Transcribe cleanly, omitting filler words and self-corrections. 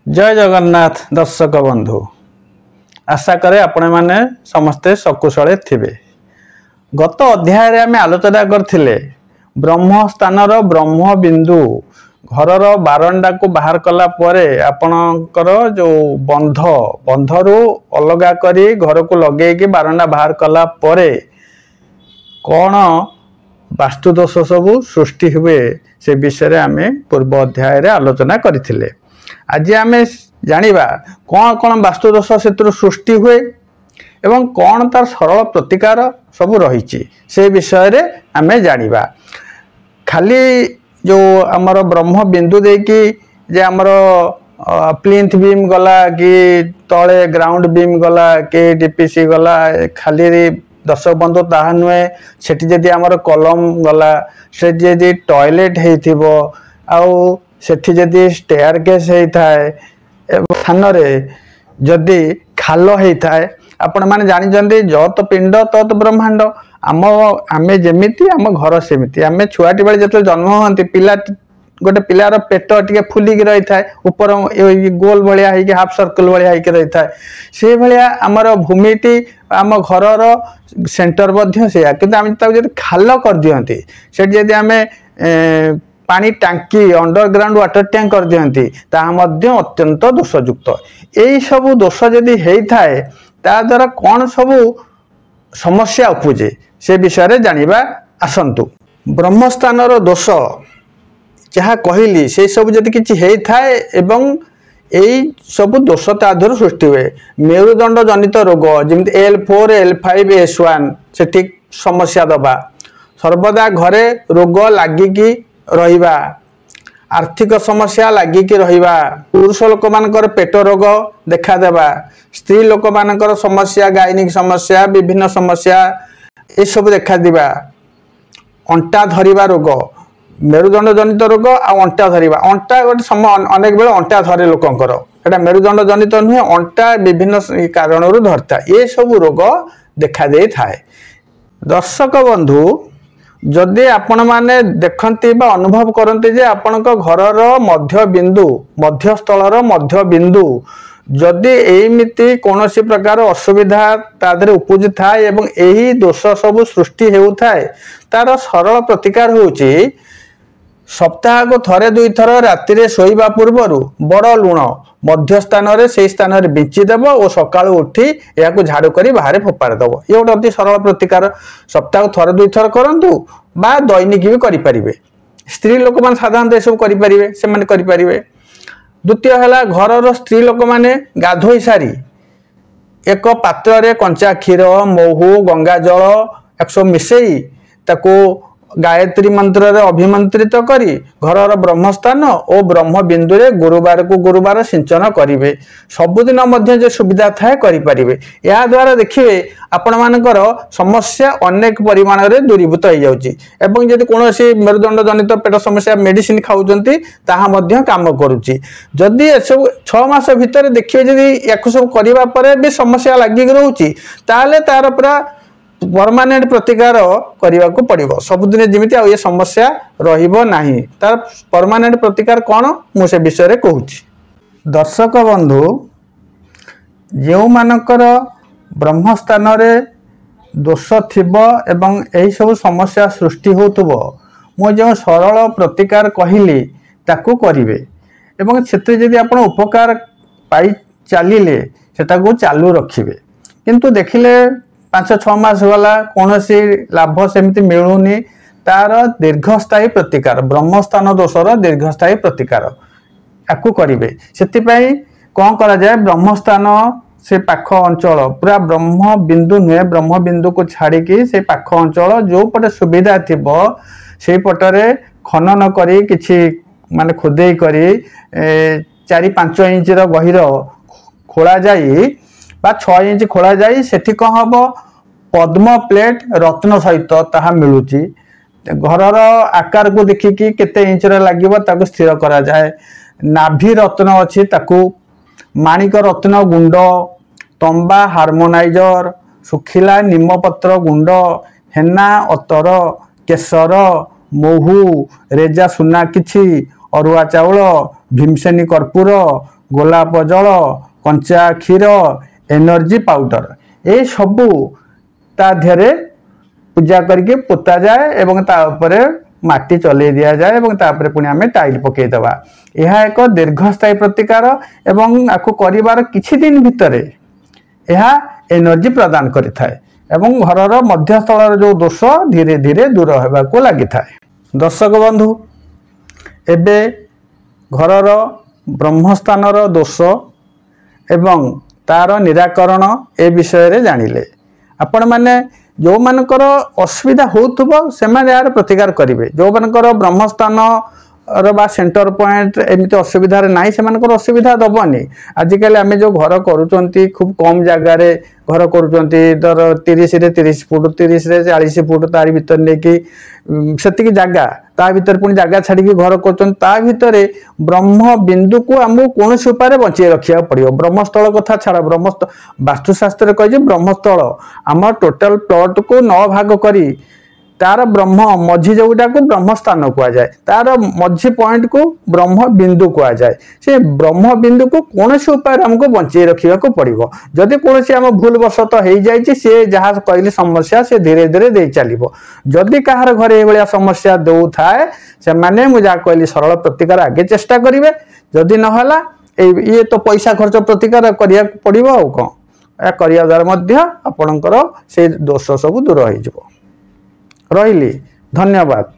जय जगन्नाथ दर्शक बंधु आशा करे आपण मैंने समस्ते सकुशले थिबे। गत अध्याय रे आमे आलोचना करथिले ब्रह्म स्थान ब्रह्म बिंदु घरर बारंडा को बाहर कला परे आपणकर जो बंधरु अलगा करी घर को लगे कि बारंडा बाहर कला परे कौन वास्तु दोष सबू सृष्टि हुए से विषय रे आमे पूर्व अध्याय रे आलोचना करथिले। आज आमे जानिबा कौन कौन वास्तु दोष से सृष्टि हुए एवं कौन तार सरल प्रतिकार सबू रही से विषय रे आमे जानिबा। खाली जो आमर ब्रह्म बिंदु देकी जे आमर प्लिंथ बीम गला कि तले ग्राउंड बीम गला कि डीपीसी गला खाली दर्शक बंधु ताहा नुहे सेठी जदि आमर कलम गला से जदि टॉयलेट हेइथिबो आउ सेठी जदि स्टेयर केस हेइथाय स्थान रे जदि खाल हेइथाय आपण माने जानि जंदी जत पिंड तत ब्रह्मांड आमे जेमिति आम घर सेमिति आमे छुआटी बेले जत जन्म होंती पिला गोटे पिलार पेट टिके फुलिक रही था ऊपर गोल भाया है हाफ सर्कल भाया है रही था से भाया आमर भूमिटी आम घर सेंटर से कि खाल कर दियंती से जदि आमे पानी टांकी अंडरग्राउंड वाटर टैंक कर दियंती अत्यंत दोषयुक्त यही सब दोष जदि होता है ता द्वारा कौन सब समस्या उपजे से विषय रे जानिबा आसंतु। ब्रह्मस्थान दोष जहाँ कहली से सब जदि किछि हेइथाय एवं एई सब दोष ताधर सृष्टि हुए मेरुदंड जनित रोग जमित L4 L5 S1 से ठीक समस्या दबा सर्वदा घरे रोग लागिकी रहिबा आर्थिक समस्या लागिकी रहिबा पुरुष लोक मानकर पेट रोग देखा देबा स्त्री लोक मानकर समस्या गायनिक समस्या विभिन्न समस्या ये सब देखा दिबा अंटा धरिबा रोग मेरुदंड जनित रोग आ अंटा धरिबा अंटा गोटे समय अनेक बेले अंटा धरे लोकंकर एटा मेरुदंड जनित नुहे अंटा विभिन्न कारणरू धरता ये सब रोग देखा दे थाए। दर्शक बंधु जदि आपण माने देखंती बा अनुभव करंती जे आपणक घरर मध्य बिंदु मध्यस्थलर मध्य बिंदु जदि एमिति कौनसी प्रकार असुविधा तादरे उपजि थाए एवं एही दोष सब सृष्टि हेउथाए तार सरल प्रतिकार होउची सप्ताह को थरे दुई थर राति रे सोइबा पूर्वरु बड़ लुण मध्य स्थान रे से स्थान रे बिंची देबो और सकाळु उठी याकु झाड़ू करी बाहर फोपाड़ देबो ये गोटे अति सरल प्रतिकार सप्ताह को थरे दुई थर करंतु बा दैनिक भी करि परिबे स्त्री लोक मान साधारण सब करि परिबे से माने करि परिबे। द्वितीय है घर स्त्री लोक माने गाधोई सारी एक पात्र रे कंचा क्षीर महू गंगा जल एक सब मिसेई ताको गायत्री मंत्र रे अभिमंत्रित करी घरर ब्रह्मस्थान और ब्रह्म बिंदु रे गुरुवार को गुरुवार सिंचन करिवे सबुदिन मध्य जो सुविधा थाए करि परिबे या द्वारा देखिए आपण मानकर समस्या अनेक परिमाण रे दूरीभूत हो जाउची एवं जदि कोनोसी मेरुदंड जनित पेट समस्या मेडिसिन खाउचंती ताहा मध्य काम करूची जदि ए सब 6 मास भीतर देखिए जदि याकु सब करिवा परे भी समस्या लागि रहउची ताले तार पूरा परमानेंट प्रतिकार करने को पड़ो सबुदिन जमी ये समस्या रहिबो नाही तार परमानेंट प्रतिकार कौन मुझे विषय रे कहूची। दर्शक बंधु जो मानकर ब्रह्मस्थान रे दोष थिबो एवं यही सब समस्या सृष्टि होतुबो मु जो सरल प्रतिकार कहली ताकू करिवे एवं क्षेत्र जदि आपण उपकार पाई चलिले सेटा को चालू रखिवे किंतु देखिले 5-6 मास गला कौन सी लाभ सेमती मिलूनी तार दीर्घस्थायी प्रतिकार ब्रह्मस्थान दोषर दीर्घस्थायी प्रतिकार याकू करिवे सेतिपई कौन करा जाए ब्रह्मस्थान से पाख अंचल पूरा ब्रह्म बिंदु नुहे ब्रह्म बिंदु को छाड़ी से पाख अंचल जो पटे सुविधा थिबो से पटरे खनन करी किछि माने खुदेई करी 4-5 इंच गहिर खोला जाई 6 इंच खोला जाई सेठी कौन हम पद्म प्लेट रत्न सहित ताहा मिलुची घरर आकार को देखिकी केते इंच रे लागिबो ताको स्थिर करा जाए नाभि रत्न अछि ताको माणिक रत्न गुंड तंबा हार्मोनाइजर सुखिला निमपत्र गुंड हेना अतर केसर महू रेजा सुना किछि अरुआ चाउल भीमसेनी कर्पूर गोलाप जल कंचा क्षीर एनर्जी पाउडर ये सबू ता देहरे पूजा करके पोता जाए एवं ता उपरे माटी चले दिया जाए एवं तापर पुणी आम टाइल पकईदबा। यह एक दीर्घस्थायी प्रतिकार एवं आपको करिवार किछि दिन भितर यह एनर्जी प्रदान करिथाए एवं घरर मध्यस्थल जो दोष धीरे धीरे दूर होगा लगी था। दर्शक बंधु एबे घरर ब्रह्मस्थानर दोष एवं तार निराकरण ए विषय रे जानिले आपण माने जो मानकर असुविधा होउथबो से माने यार प्रतिकार करिवे। जो मानकर ब्रह्मस्थान बा सेंटर पॉइंट एमती असुविधा नाई से मानकर असुविधा दबनी। आजिकल आम जो घर करूँ खूब कम जगार घर करूँ धर 30 रे 30 फुट 30 रे 40 फुट तार भीतर नहीं से जगह ता भीतर पुणी जगह छाड़ी घर कर ब्रह्म बिंदु को आमको कौन उपाय बचे रखा पड़ो। ब्रह्मस्थल कथा छाड़ ब्रह्मस्थल वास्तुशास्त्र कही ब्रह्मस्थल आम टोटाल प्लॉट को 9 भाग करी तार ब्रह्म मझी जोटा को ब्रह्म स्थान कहुए तार मझी पॉइंट को ब्रह्म बिंदु कहुए से ब्रह्म बिंदु को कौन उपाय आमको बचे रखा पड़ो। जदि कौन आम भूलवशत हो जाए सी जहाँ कहली समस्या से धीरे धीरे दे चलो। जदि कहार घर ये समस्या दौ थाए से मैंने मुझे कहली सरल प्रतिकार आगे चेष्टा करेंगे। जदि नहला ये तो पैसा खर्च प्रतिकार करा पड़ो आ कौन करने द्वारा आपणकर से दोष सब दूर हो रही। धन्यवाद।